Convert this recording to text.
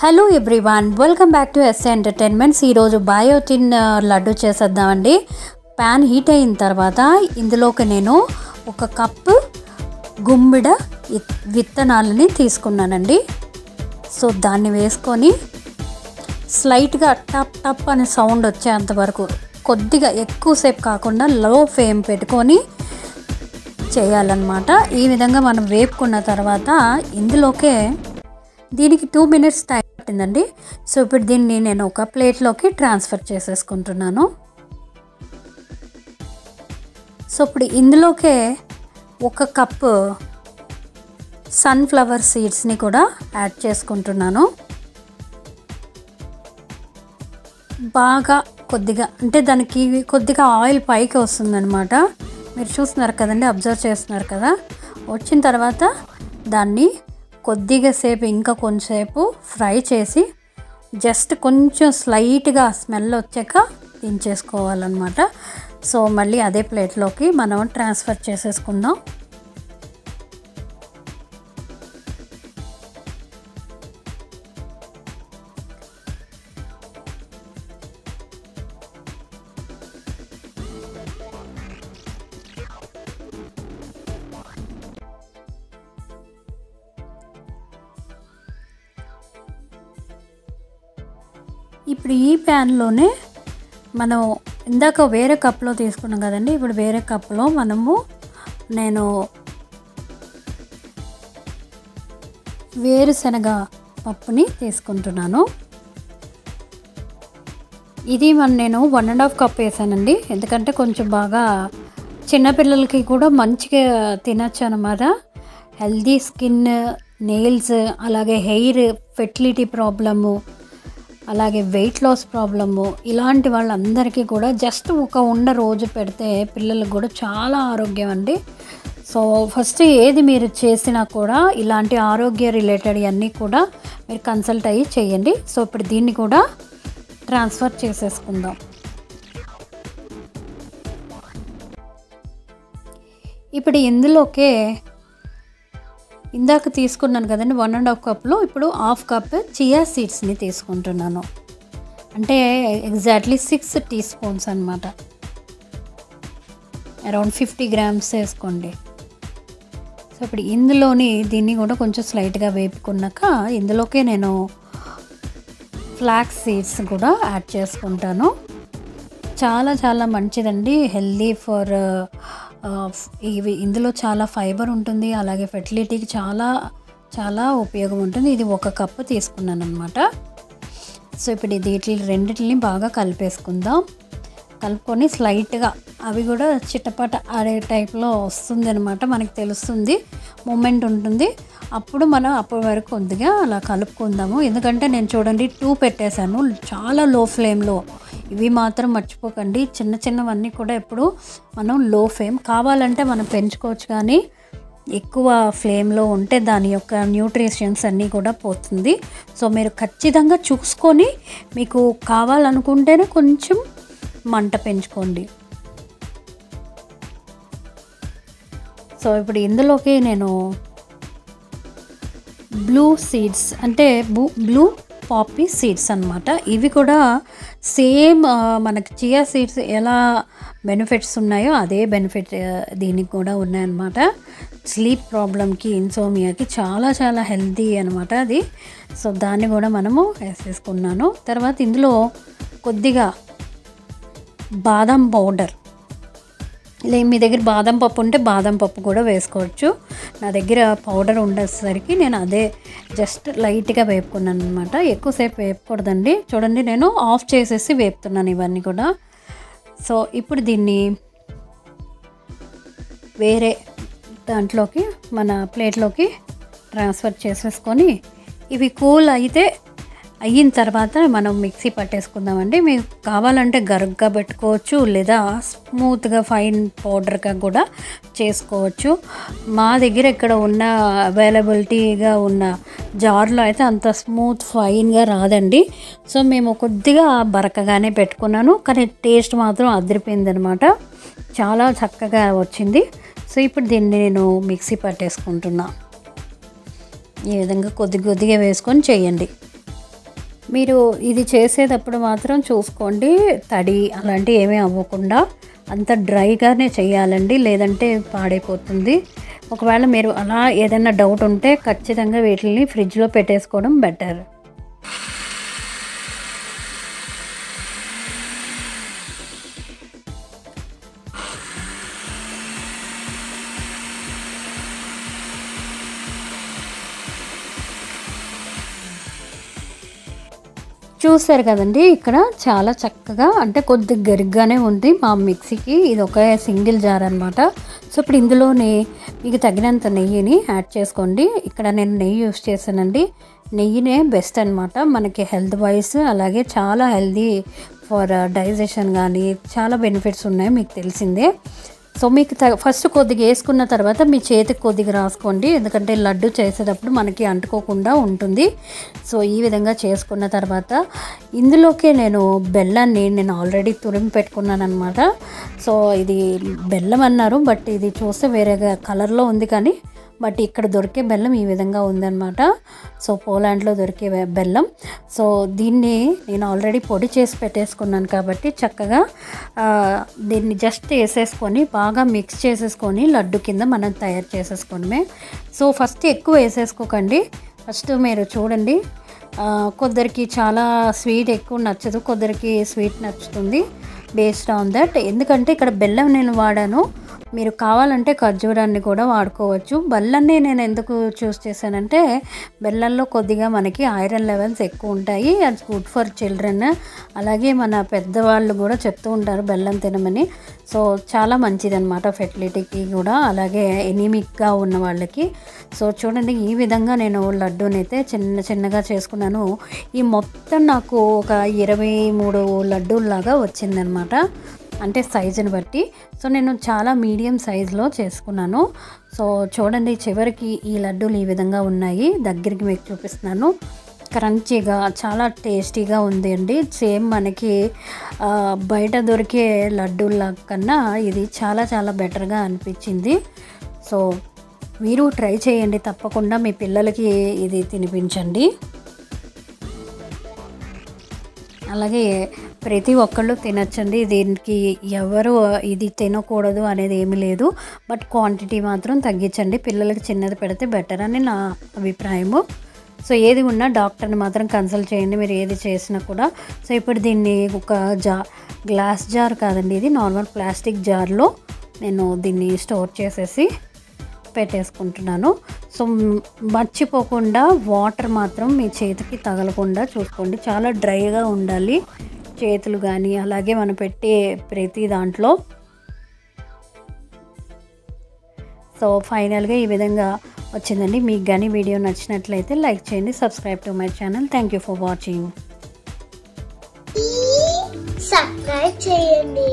Hello everyone, welcome back to S A entertainments. ఈరోజు biotin laddu చేసేద్దామండి. Pan heat అయిన తర్వాత ఇందులోకి నేను 1 కప్పు గుమ్మిడ విత్తనాలని తీసుకున్నానండి. సో దాన్ని వేసుకొని స్లైట్గా టప్ టప్ అనే సౌండ్ వచ్చేంత వరకు, కొద్దిగా ఎక్కువసేపు కాకుండా లో ఫ్లేమ్ పెట్టుకొని చేయాలన్నమాట. ఈ విధంగా మనం వేపుకున్న తర్వాత ఇందులోకే దీనికి 2 minutes టైం పట్టిందండి. సో ఇప్పుడు దీన్ని నేను ఒక ప్లేట్లోకి ట్రాన్స్ఫర్ చేసేసుకుంటున్నాను. సో ఇప్పుడు ఇందులోకే 1 కప్పు సన్ఫ్లవర్ సీడ్స్ని కూడా యాడ్ చేసుకుంటున్నాను. బాగా కొద్దిగా అంటే దానికి కొద్దిగా ఆయిల్ పైకి వస్తుందన్నమాట. మీరు చూస్తున్నారు కదండి, అబ్జర్వ్ చేస్తున్నారు కదా. వచ్చిన తర్వాత దాన్ని కొద్దిగా సేపు ఇంకా కొంచెంసేపు ఫ్రై చేసి జస్ట్ కొంచెం స్లైట్గా స్మెల్ వచ్చాక దించేసుకోవాలన్నమాట. సో మళ్ళీ అదే ప్లేట్లోకి మనం ట్రాన్స్ఫర్ చేసేసుకుందాం. ఇప్పుడు ఈ ప్యాన్లోనే మనం ఇందాక వేరే కప్లో తీసుకున్నాం కదండి, ఇప్పుడు వేరే కప్లో నేను వేరుశనగ పప్పుని తీసుకుంటున్నాను. ఇది నేను 1.5 కప్ వేసానండి. ఎందుకంటే కొంచెం బాగా చిన్నపిల్లలకి కూడా మంచిగా తినచ్చు అన్నమాట. హెల్దీ స్కిన్, నెయిల్స్, అలాగే హెయిర్, ఫెర్టిలిటీ ప్రాబ్లము, అలాగే వెయిట్ లాస్ ప్రాబ్లము, ఇలాంటి వాళ్ళందరికీ కూడా జస్ట్ ఒక ఉండ రోజు పెడితే పిల్లలకు కూడా చాలా ఆరోగ్యం అండి. సో ఫస్ట్ ఏది మీరు చేసినా కూడా ఇలాంటి ఆరోగ్య రిలేటెడ్ అన్నీ కూడా మీరు కన్సల్ట్ అయ్యి చేయండి. సో ఇప్పుడు దీన్ని కూడా ట్రాన్స్ఫర్ చేసేసుకుందాం. ఇప్పుడు ఇందులోకే ఇందాక తీసుకున్నాను కదండి 1.5 కప్లో ఇప్పుడు 1/2 కప్ చియా సీడ్స్ని తీసుకుంటున్నాను. అంటే ఎగ్జాక్ట్లీ 6 teaspoons అనమాట. అరౌండ్ 50 grams వేసుకోండి. సో ఇప్పుడు ఇందులోని దీన్ని కూడా కొంచెం స్లైట్గా వేపుకున్నాక ఇందులోకే నేను ఫ్లాక్స్ సీడ్స్ కూడా యాడ్ చేసుకుంటాను. చాలా చాలా మంచిదండి, హెల్దీ ఫర్ ఇందులో చాలా ఫైబర్ ఉంటుంది, అలాగే ఫెర్టిలిటీకి చాలా చాలా ఉపయోగం ఉంటుంది. ఇది 1 కప్పు తీసుకున్నాను అనమాట. సో ఇప్పుడు రెండింటిని బాగా కలిపేసుకుందాం. కలుపుకొని స్లైట్గా అవి కూడా చిట్టపట ఆడే టైప్లో వస్తుంది అనమాట, మనకి తెలుస్తుంది, మూమెంట్ ఉంటుంది. అప్పటి వరకు కొద్దిగా అలా కలుపుకుందాము. ఎందుకంటే నేను చూడండి 2 పెట్టేశాను చాలా లో ఫ్లేమ్లో. ఇవి మాత్రం మర్చిపోకండి, చిన్న చిన్నవన్నీ కూడా ఎప్పుడు మనం లో ఫ్లేమ్, కావాలంటే మనం పెంచుకోవచ్చు, కానీ ఎక్కువ ఫ్లేమ్లో ఉంటే దాని యొక్క న్యూట్రిషన్స్ అన్నీ కూడా పోతుంది. సో మీరు ఖచ్చితంగా చూసుకొని మీకు కావాలనుకుంటేనే కొంచెం మంట పెంచుకోండి. సో ఇప్పుడు ఇందులోకి నేను బ్లూ సీడ్స్ అంటే బ్లూ పాపీ సీడ్స్ అన్నమాట. ఇవి కూడా సేమ్ మనకి చియా సీడ్స్ ఎలా బెనిఫిట్స్ ఉన్నాయో అదే బెనిఫిట్ దీనికి కూడా ఉన్నాయన్నమాట. స్లీప్ ప్రాబ్లమ్కి, ఇన్సోమియాకి చాలా చాలా హెల్తీ అనమాట అది. సో దాన్ని కూడా మనము వేసేసుకున్నాను. తర్వాత ఇందులో కొద్దిగా బాదం పౌడర్, మీ దగ్గర బాదం పప్పు ఉంటే బాదం పప్పు కూడా వేసుకోవచ్చు. నా దగ్గర పౌడర్ ఉండేసరికి నేను అదే జస్ట్ లైట్గా వేపుకున్నాను అనమాట. ఎక్కువసేపు వేపకూడదండి. చూడండి నేను ఆఫ్ చేసేసి వేపుతున్నాను ఇవన్నీ కూడా. సో ఇప్పుడు దీన్ని వేరే దాంట్లోకి మన ప్లేట్లోకి ట్రాన్స్ఫర్ చేసేసుకొని ఇవి కూల్ అయిన తర్వాత మనం మిక్సీ పట్టేసుకుందామండి. మీకు కావాలంటే గరుగ్గా పెట్టుకోవచ్చు, లేదా స్మూత్గా ఫైన్ పౌడర్గా కూడా చేసుకోవచ్చు. మా దగ్గర ఇక్కడ ఉన్న అవైలబిలిటీగా ఉన్న జార్లో అయితే అంత స్మూత్ ఫైన్గా రాదండి. సో మేము కొద్దిగా బరకగానే పెట్టుకున్నాను, కానీ టేస్ట్ మాత్రం అదిరిపోయింది అనమాట, చాలా చక్కగా వచ్చింది. సో ఇప్పుడు దీన్ని నేను మిక్సీ పట్టేసుకుంటున్నా. ఈ విధంగా కొద్ది కొద్దిగా వేసుకొని చేయండి. మీరు ఇది చేసేటప్పుడు మాత్రం చూసుకోండి, తడి అలాంటివి ఏమీ అవ్వకుండా అంత డ్రైగానే చేయాలండి, లేదంటే పాడైపోతుంది. ఒకవేళ మీరు అలా ఏదైనా డౌట్ ఉంటే ఖచ్చితంగా వీటిని ఫ్రిడ్జ్లో పెట్టేసుకోవడం బెటర్. చూసారు కదండి, ఇక్కడ చాలా చక్కగా అంటే కొద్దిగా గరిగ్గానే ఉంది మా మిక్సీకి. ఇది ఒక సింగిల్ జార్ అనమాట. సో ఇప్పుడు ఇందులోనే మీకు తగినంత నెయ్యిని యాడ్ చేసుకోండి. ఇక్కడ నేను నెయ్యి యూస్ చేశానండి. నెయ్యినే బెస్ట్ అనమాట మనకి హెల్త్ వైజ్, అలాగే చాలా హెల్దీ ఫర్ డైజెషన్ కానీ చాలా బెనిఫిట్స్ ఉన్నాయి, మీకు తెలిసిందే. సో మీకు ఫస్ట్ కొద్దిగా వేసుకున్న తర్వాత మీ చేతికి కొద్దిగా రాసుకోండి, ఎందుకంటే లడ్డు చేసేటప్పుడు మనకి అంటుకోకుండా ఉంటుంది. సో ఈ విధంగా చేసుకున్న తర్వాత ఇందులోకే నేను బెల్లాన్ని ఆల్రెడీ తురిమి పెట్టుకున్నాను అనమాట. సో ఇది బెల్లం అన్నారు, బట్ ఇది చూస్తే వేరేగా కలర్లో ఉంది, కానీ బట్ ఇక్కడ దొరికే బెల్లం ఈ విధంగా ఉందన్నమాట. సో పోలాండ్లో దొరికే బెల్లం. సో దీన్ని నేను ఆల్రెడీ పొడి చేసి పెట్టేసుకున్నాను కాబట్టి చక్కగా దీన్ని జస్ట్ వేసేసుకొని బాగా మిక్స్ చేసేసుకొని లడ్డు కింద మనం తయారు చేసేసుకోవడమే. సో ఫస్ట్ ఎక్కువ వేసేసుకోకండి. ఫస్ట్ మీరు చూడండి, కొందరికి చాలా స్వీట్ ఎక్కువ నచ్చదు, కొందరికి స్వీట్ నచ్చుతుంది, బేస్డ్ ఆన్ దట్. ఎందుకంటే ఇక్కడ బెల్లం నేను వాడాను, మీరు కావాలంటే ఖర్జూరాన్ని కూడా వాడుకోవచ్చు. బెల్లాన్ని నేను ఎందుకు చూస్ చేశానంటే బెల్లంలో కొద్దిగా మనకి ఐరన్ లెవెల్స్ ఎక్కువ ఉంటాయి, అది గుడ్ ఫర్ చిల్డ్రన్. అలాగే మన పెద్దవాళ్ళు కూడా చెప్తూ ఉంటారు బెల్లం తినమని. సో చాలా మంచిది అనమాట ఫెర్టిలిటీకి కూడా, అలాగే ఎనీమిక్గా ఉన్న వాళ్ళకి. సో చూడండి, ఈ విధంగా నేను లడ్డూనైతే చిన్నగా చేసుకున్నాను. ఈ మొత్తం నాకు ఒక 23 లడ్డూల్లాగా వచ్చిందనమాట, అంటే సైజుని బట్టి. సో నేను చాలా మీడియం సైజులో చేసుకున్నాను. సో చూడండి, చివరికి ఈ లడ్డూలు ఈ విధంగా ఉన్నాయి. దగ్గరికి మీకు చూపిస్తున్నాను. క్రంచీగా చాలా టేస్టీగా ఉంది అండి. సేమ్ మనకి బయట దొరికే లడ్డూల కన్నా ఇది చాలా చాలా బెటర్గా అనిపించింది. సో మీరు ట్రై చేయండి తప్పకుండా, మీ పిల్లలకి ఇది తినిపించండి. అలాగే ప్రతి ఒక్కళ్ళు తినచ్చండి, దీనికి ఎవరు ఇది తినకూడదు అనేది ఏమీ లేదు. బట్ క్వాంటిటీ మాత్రం తగ్గించండి, పిల్లలకి చిన్నది పెడితే బెటర్ అని నా అభిప్రాయము. సో ఏది ఉన్నా డాక్టర్ని మాత్రం కన్సల్ట్ చేయండి, మీరు ఏది చేసినా కూడా. సో ఇప్పుడు దీన్ని ఒక గ్లాస్ జార్ కాదండి, ఇది నార్మల్ ప్లాస్టిక్ జార్లో నేను దీన్ని స్టోర్ చేసేసి పెట్టేసుకుంటున్నాను. సో మర్చిపోకుండా వాటర్ మాత్రం మీ చేతికి తగలకుండా చూసుకోండి, చాలా డ్రైగా ఉండాలి చేతులు కానీ, అలాగే మనం పెట్టే ప్రతి దాంట్లో. సో ఫైనల్గా ఈ విధంగా వచ్చిందండి. మీకు కానీ వీడియో నచ్చినట్లయితే లైక్ చేయండి, subscribe to my channel. Thank you for watching. Subscribe చేయండి.